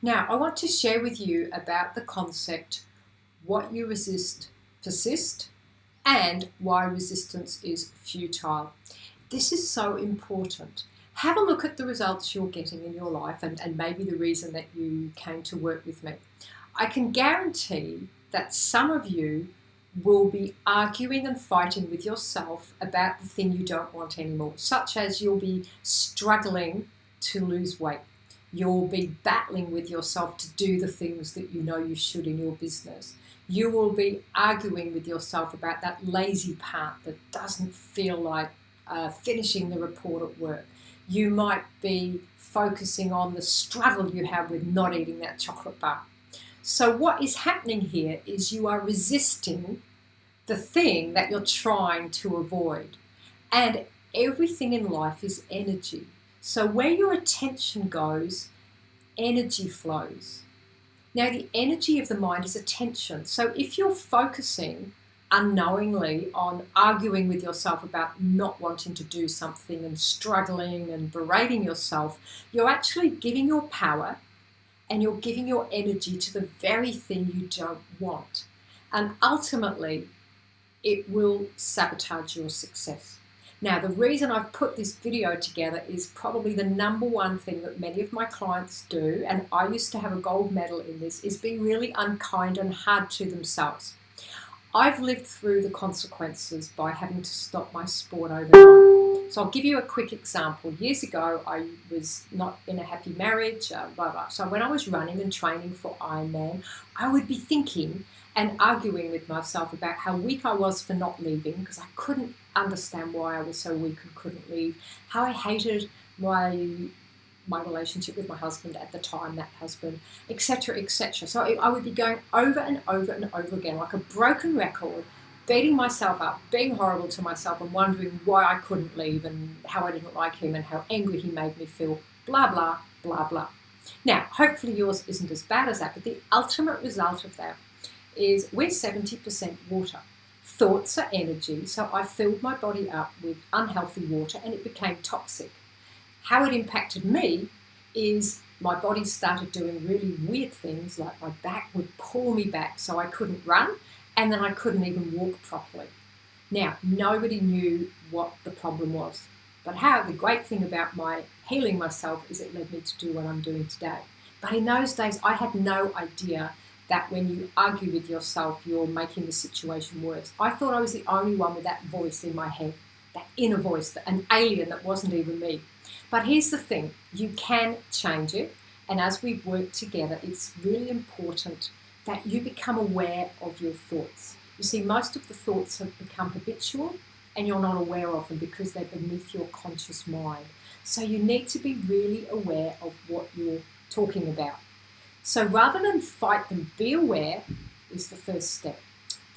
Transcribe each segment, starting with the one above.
Now, I want to share with you about the concept what you resist persist and why resistance is futile. This is so important. Have a look at the results you're getting in your life and maybe the reason that you came to work with me. I can guarantee that some of you will be arguing and fighting with yourself about the thing you don't want anymore, such as you'll be struggling to lose weight. You'll be battling with yourself to do the things that you know you should in your business. You will be arguing with yourself about that lazy part that doesn't feel like finishing the report at work. You might be focusing on the struggle you have with not eating that chocolate bar. So what is happening here is you are resisting the thing that you're trying to avoid. And everything in life is energy. So where your attention goes, energy flows. Now, the energy of the mind is attention. So if you're focusing unknowingly on arguing with yourself about not wanting to do something and struggling and berating yourself, you're actually giving your power and you're giving your energy to the very thing you don't want. And ultimately, it will sabotage your success. Now, the reason I've put this video together is probably the number one thing that many of my clients do, and I used to have a gold medal in this, is be really unkind and hard to themselves. I've lived through the consequences by having to stop my sport overnight. So I'll give you a quick example. Years ago, I was not in a happy marriage, blah, blah. So when I was running and training for Ironman, I would be thinking and arguing with myself about how weak I was for not leaving, because I couldn't understand why I was so weak and couldn't leave, how I hated my relationship with my husband at the time, that husband, etc., etc. So I would be going over and over and over again, like a broken record, beating myself up, being horrible to myself and wondering why I couldn't leave and how I didn't like him and how angry he made me feel, blah, blah, blah, blah. Now, hopefully yours isn't as bad as that, but the ultimate result of that is we're 70% water. Thoughts are energy, so I filled my body up with unhealthy water and it became toxic. How it impacted me is my body started doing really weird things, like my back would pull me back so I couldn't run, and then I couldn't even walk properly. Now, nobody knew what the problem was, but the great thing about my healing myself is it led me to do what I'm doing today. But in those days, I had no idea that when you argue with yourself, you're making the situation worse. I thought I was the only one with that voice in my head, that inner voice, an alien that wasn't even me. But here's the thing, you can change it. And as we work together, it's really important that you become aware of your thoughts. You see, most of the thoughts have become habitual and you're not aware of them because they're beneath your conscious mind. So you need to be really aware of what you're talking about. So rather than fight them, be aware is the first step.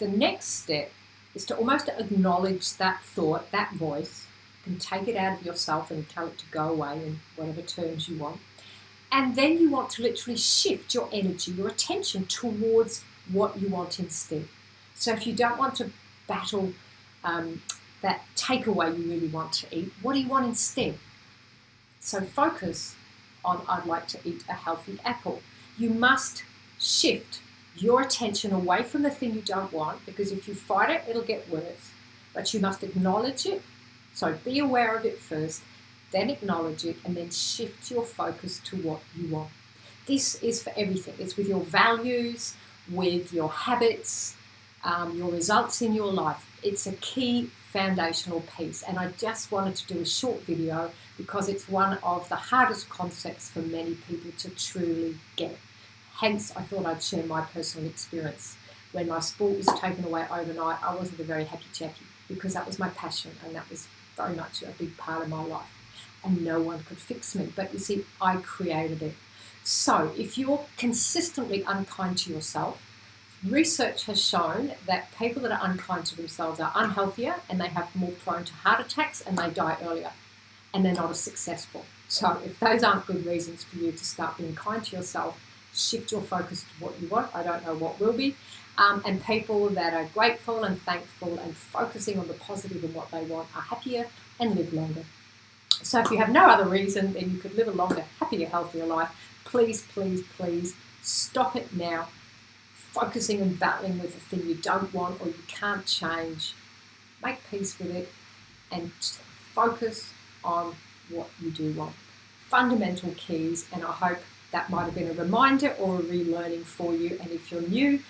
The next step is to almost acknowledge that thought, that voice, and take it out of yourself and tell it to go away in whatever terms you want. And then you want to literally shift your energy, your attention towards what you want instead. So if you don't want to battle that takeaway you really want to eat, what do you want instead? So focus on, I'd like to eat a healthy apple. You must shift your attention away from the thing you don't want, because if you fight it, it'll get worse. But you must acknowledge it. So be aware of it first, then acknowledge it, and then shift your focus to what you want. This is for everything. It's with your values, with your habits, your results in your life. It's a key foundational piece. And I just wanted to do a short video because it's one of the hardest concepts for many people to truly get. Hence, I thought I'd share my personal experience. When my sport was taken away overnight, I wasn't a very happy Jackie because that was my passion and that was very much a big part of my life. And no one could fix me. But you see, I created it. So if you're consistently unkind to yourself, research has shown that people that are unkind to themselves are unhealthier and they have more prone to heart attacks and they die earlier and they're not as successful. So if those aren't good reasons for you to start being kind to yourself, shift your focus to what you want. I don't know what will be. And people that are grateful and thankful and focusing on the positive and what they want are happier and live longer. So if you have no other reason, then you could live a longer, happier, healthier life Please, please, please stop it now. Focusing and battling with the thing you don't want or you can't change. Make peace with it and focus on what you do want. Fundamental keys, and I hope that might have been a reminder or a relearning for you. And if you're new,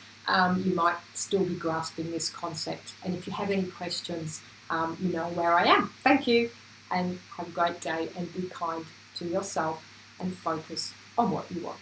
you might still be grasping this concept. And if you have any questions, you know where I am. Thank you, and have a great day, and be kind to yourself and focus on what you want.